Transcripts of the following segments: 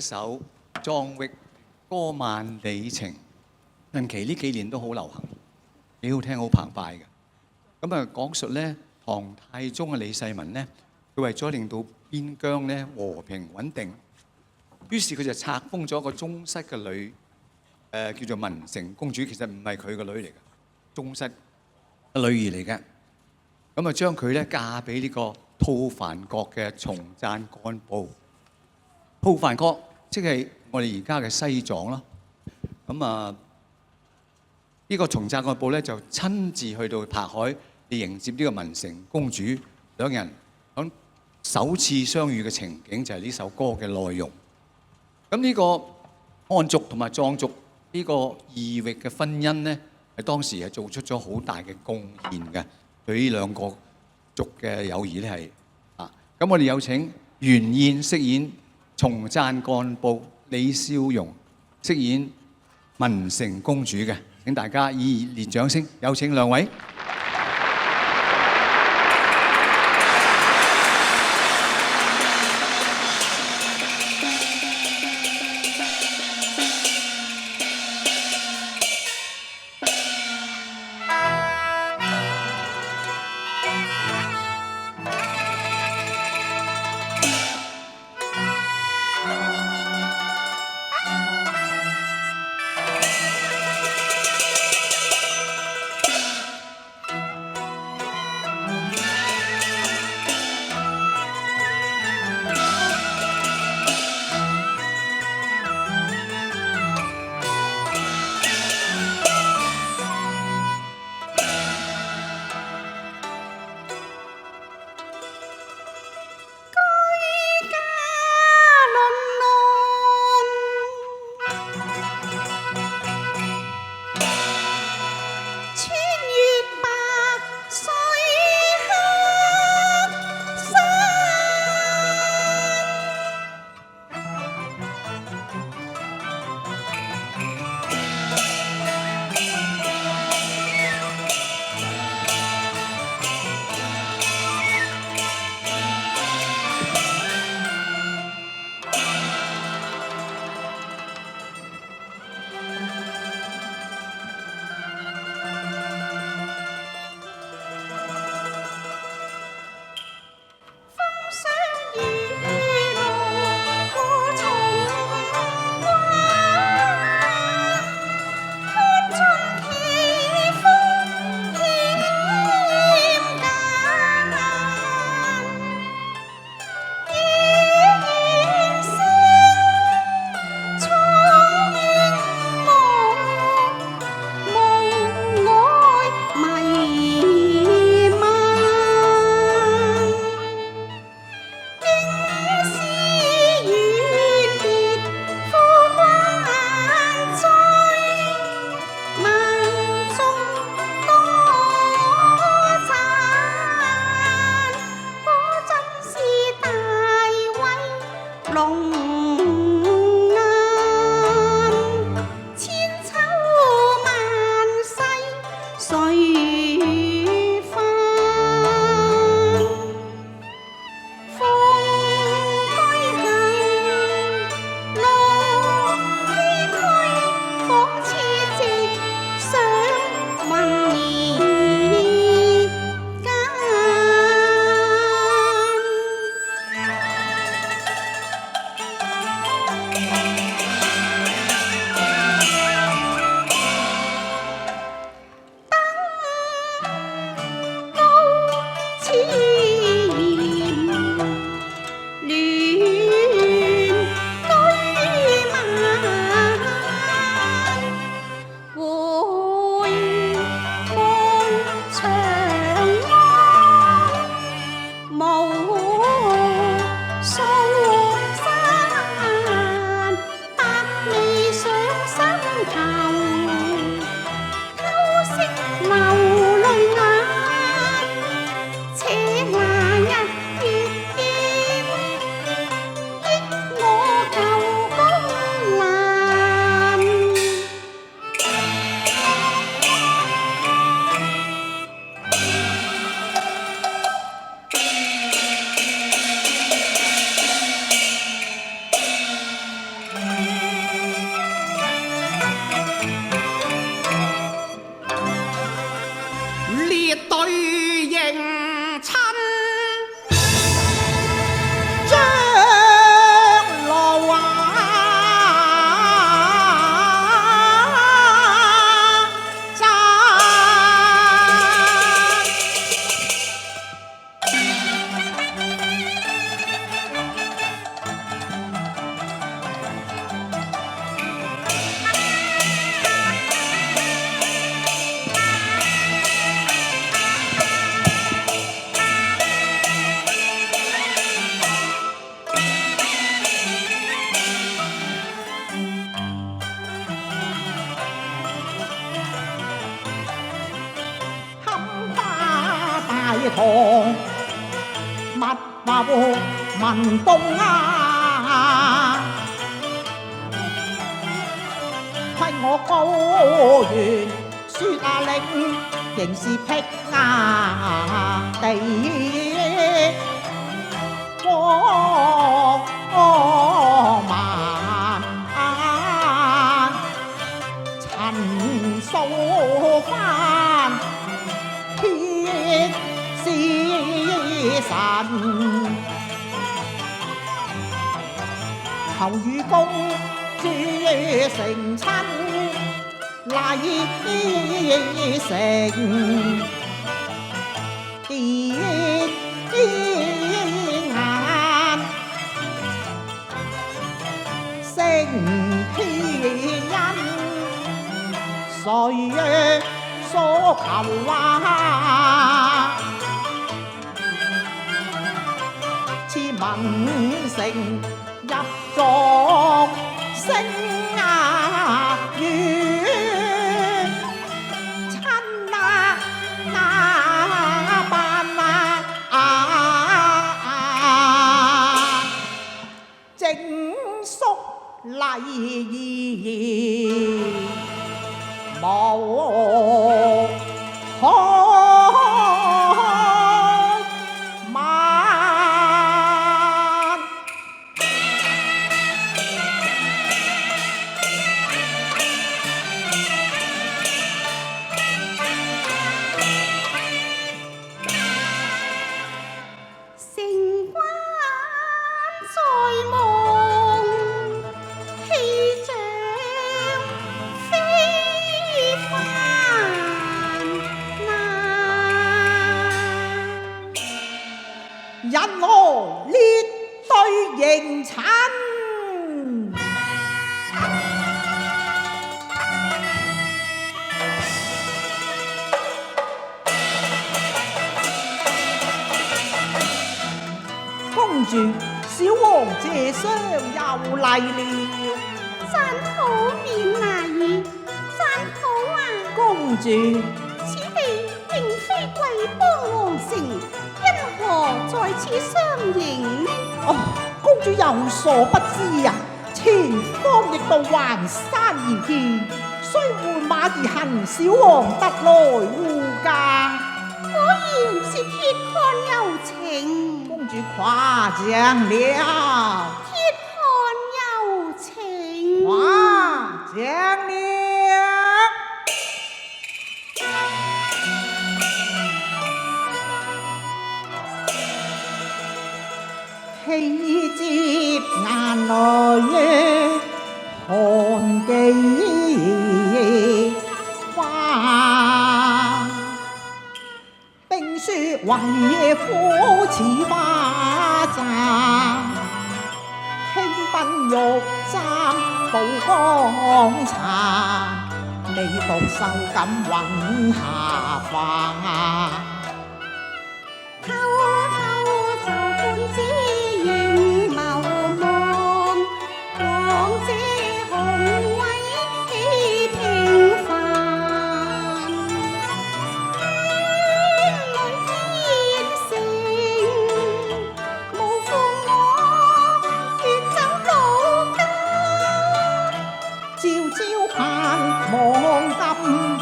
一首莊域歌萬里情，近期呢幾年都好流行，幾好聽，好澎湃嘅。咁啊，講述咧唐太宗嘅李世民咧，佢為咗令到邊疆咧和平穩定，於是佢就冊封咗個宗室嘅女，叫做文成公主，其實唔係佢個女嚟嘅，宗室嘅女兒嚟嘅。咁啊，將佢咧嫁俾呢個吐蕃國嘅松贊干布。吐蕃國即係我哋而家嘅西藏啦。咁啊，呢個松贊干布咧就親自去到柏海嚟迎接呢個文成公主，兩人響首次相遇嘅情景就係呢首歌嘅內容。咁呢個漢族同埋藏族呢個異域嘅婚姻咧，係當時係做出咗好大嘅貢獻嘅，對呢兩個族嘅友誼咧係啊。咁我哋有請袁燕飾演松贊干布，李少榕飾演文成公主嘅，請大家以熱烈掌聲有請兩位。堂，密謀民動啊！虧我高原雪啊嶺，仍是僻崖地光漫，陳數翻鐵是神，求與公主成親禮成結眼，成天恩，誰所求啊？似文成入狀聲啊語，親啊那辦整肅禮儀無可引我列隊迎親。公主，小王謝霜又嚟了。真好，免阿姨，真好啊！公主，此地並非貴邦皇城，因何在此相迎呢？哦，公主有所不知啊，前方亦到環山而見，須換馬而行，小王得來護駕。果然是鐵漢柔情，公主誇獎了，鐵漢柔情，誇獎了。喜接眼淚看幾花，冰雪為夫似花綻，輕奔玉簪寶光殘，你獨手感揾下花。偷偷就半枝凝眸望，望這雄偉氣平凡，天裏天成，無負我遠走路間，朝朝盼望金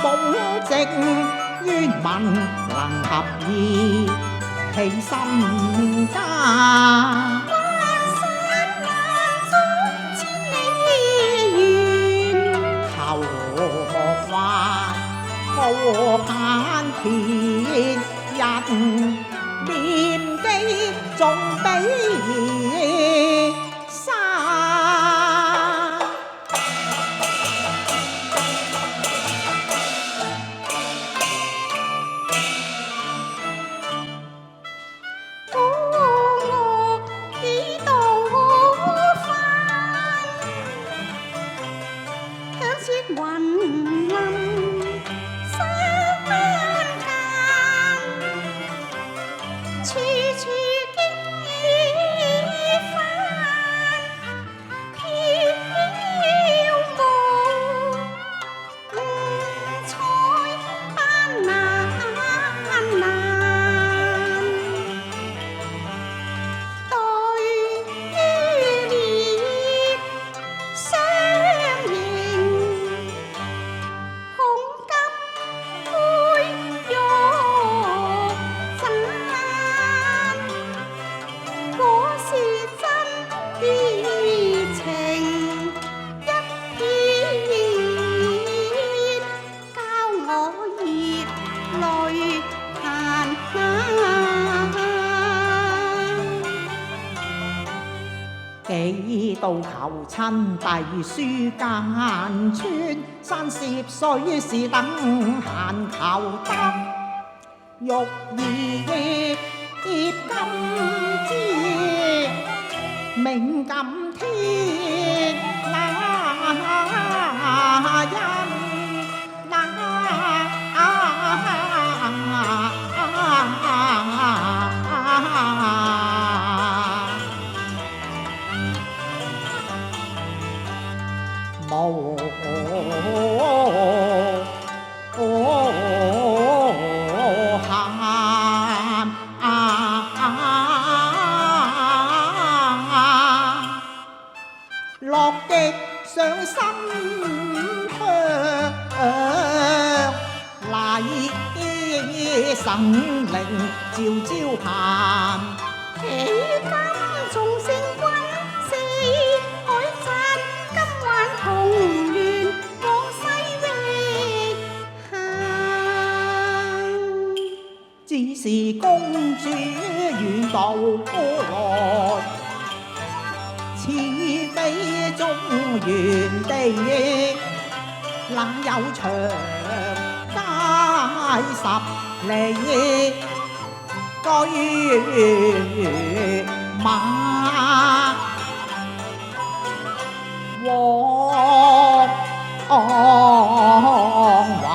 寶靜，願民能合意起心家。山萬中千里緣，求莫話高攀天人，念記仲比山。我願情一片，教我熱淚澹下。幾度求親弟書間村，山涉水是等閒求得，欲以今之命感天那因那無限樂極上心香，禮神靈照照盼。喜金眾星君，四海鎮，今晚同聯往西域行。只是公主遠道過來，似非中原地，哪有長街十里居馬黃華。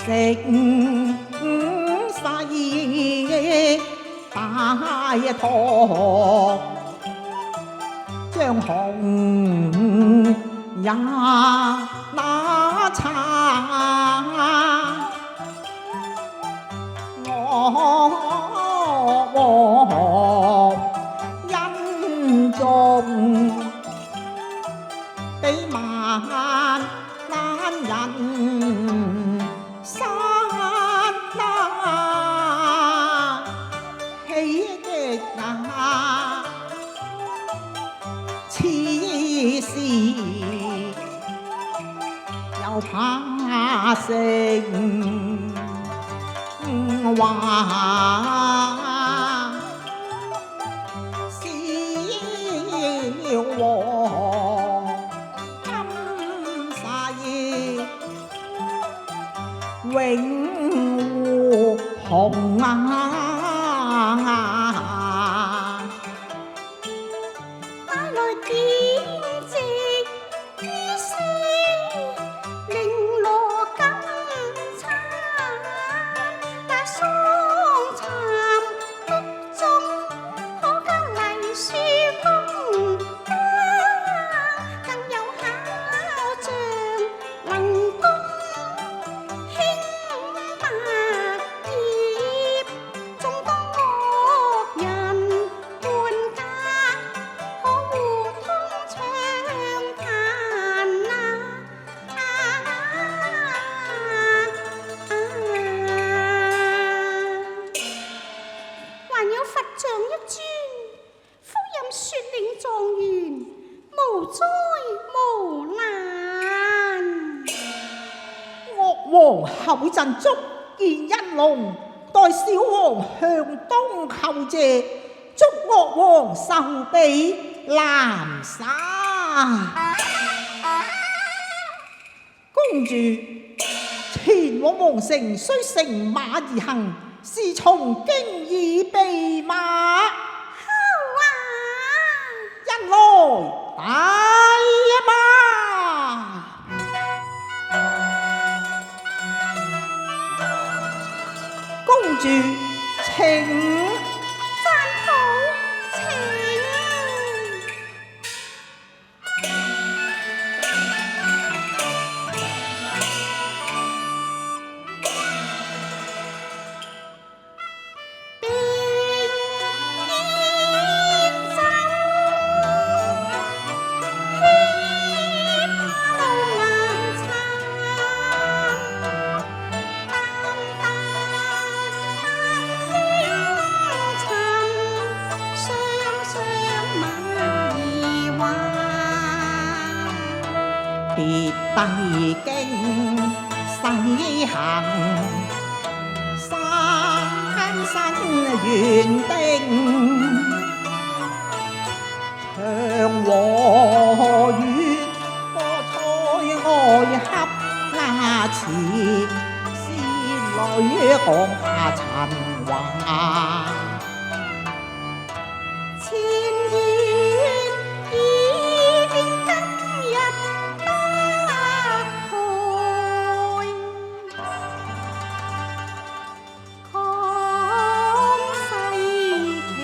盛世大堂，張紅也那茶，我恩重比萬難人。此時又怕成話笑和今世永護紅皇后陣足見一龍，待小王向東叩謝，祝岳王壽比南沙。公主，前往皇城須乘馬而行，是從京已備馬。好啊！人來大馬。公主請。贊好，請。別帝京西行，山新園丁，長和月歌菜愛恰牙齒，仙女講下陳話。前言已經今日打開，康西奇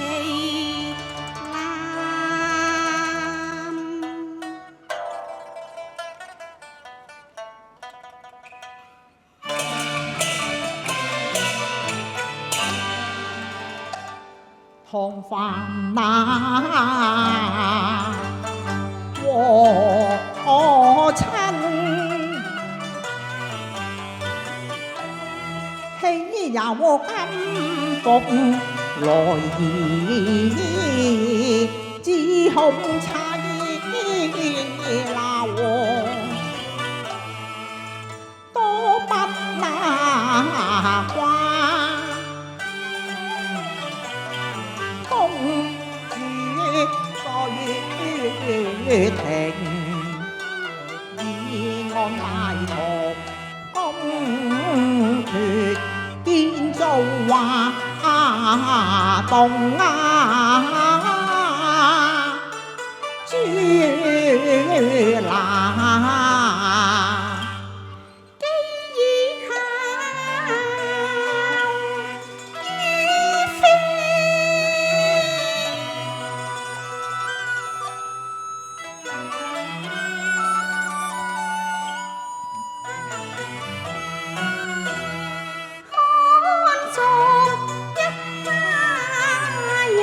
南。唐范那和親，喜有金服來意，只恐妻鬧，多不那關。公主在庭，議案大堂，公決見造話動朱蘭。看中一家人，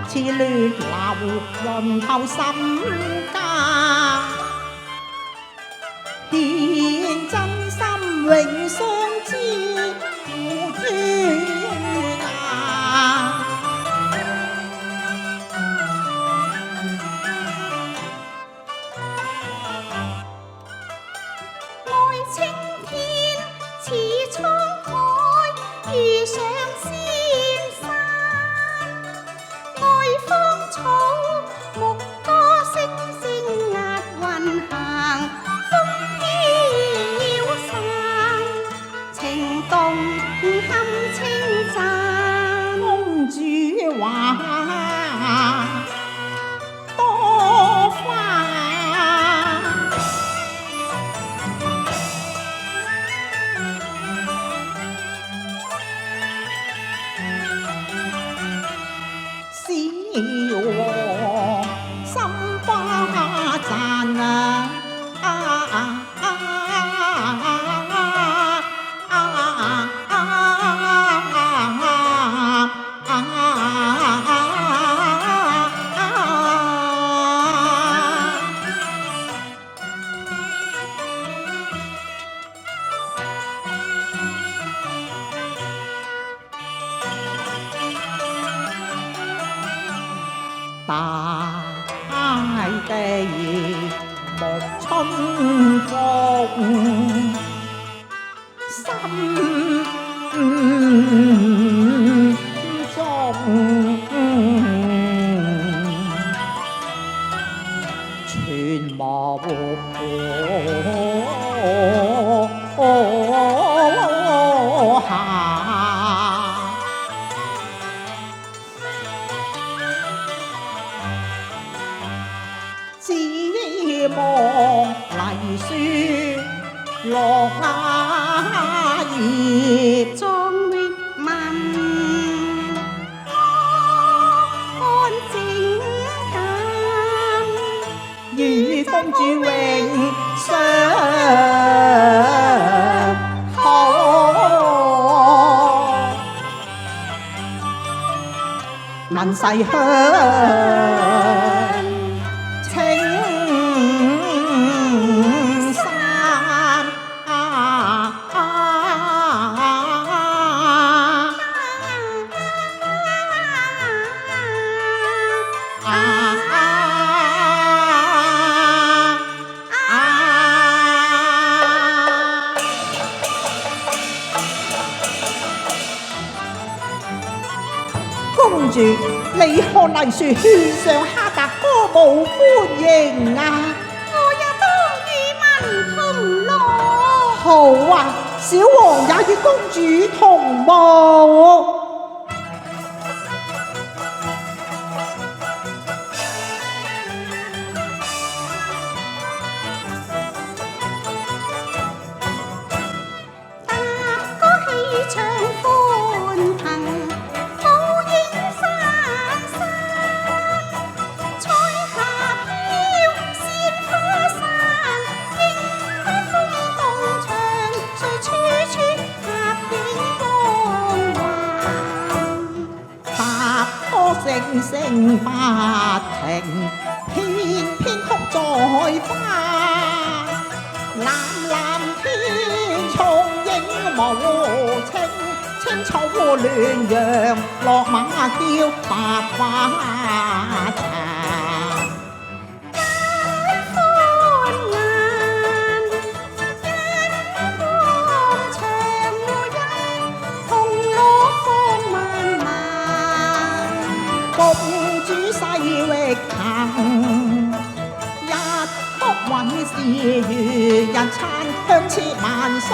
似亂流潤透心間，獻真心永相知付諸牙。愛青天似滄海，遇上仙山。愛芳草，牧歌聲聲壓雲行，風飄散，情動堪稱讚。公主話多花，小王心花讚啊！大地沐春風，心中全無瑕。只望黎雪落瓦葉，壯月文，安靜緊，與公主永相好，能逝鄉。公主，你看黎樹獻上哈達歌舞歡迎啊！我也當與民同樂。好啊，小王也與公主同舞。踏歌氣場歡騰，舞影散散，彩霞飄，鮮花散，櫻花風動場，誰處處合影光環。踏歌聲聲不停，翩翩曲在花。藍藍天重影無情，青草亂楊落馬叫百花殘。歡顏，燈光長路人，紅綠放漫漫。公主細域行，一曲韻事如日撐，香切萬歲。